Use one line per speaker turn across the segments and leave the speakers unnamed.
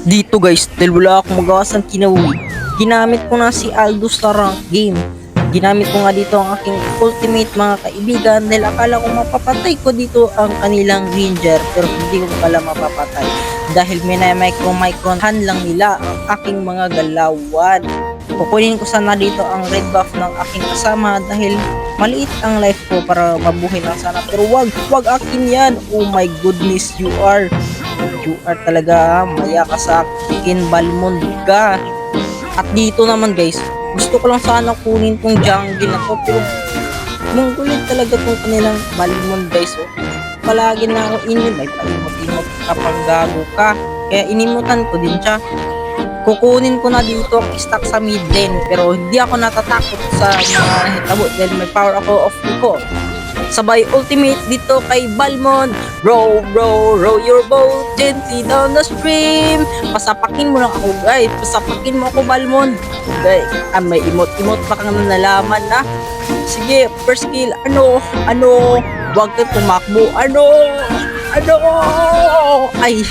Dito guys, dahil wala akong magawa sa kinawi, ginamit ko na si Aldo sa rank game. Ginamit ko nga dito ang aking ultimate mga kaibigan dahil akala ko mapapatay ko dito ang kanilang ranger, pero hindi ko pala mapapatay dahil micron lang nila ang aking mga galawan. Kukunin ko sana dito ang red buff ng aking kasama dahil maliit ang life ko para mabuhay lang sana, pero wag akin yan. Oh my goodness, you are talaga maya ka sa akin, Balmond ka. At dito naman guys, gusto ko lang sana kunin tong jungle na to, pero munggulit talaga tong kanilang Balmond guys. Oh, palagi na ako may paimot-imot kapag gago ka, kaya inimutan ko din siya. Kukunin ko na dito ang stack sa mid lane, pero hindi ako natatakot sa mga hitabo dahil may power ako of recall. Sabay ultimate dito kay Balmond. Row your boat gently down the stream. Pasapakin mo lang ako guys, pasapakin mo ako Balmond. Guys, may emot pa kang nalaman na. Sige, first kill. Ano, wag ka tumakbo. Ay,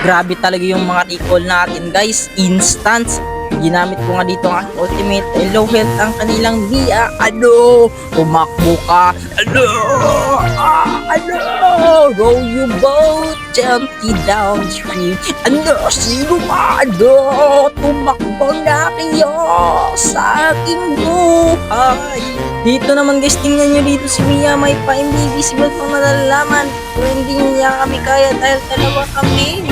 grabe talaga yung mga recall natin guys. Instance. Ginamit ko nga dito ang ultimate, low health ang kanilang Bia. Tumakbo ka. Row your boat gently downstream. Sino ba? Tumakbo na kayo sa aking buhay. Dito naman guys, tingnan nyo dito si Mia, may pa-invisible pang nalalaman, pero hindi niya kami kaya dahil dalawa kami.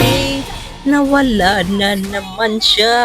Nawala na naman siya.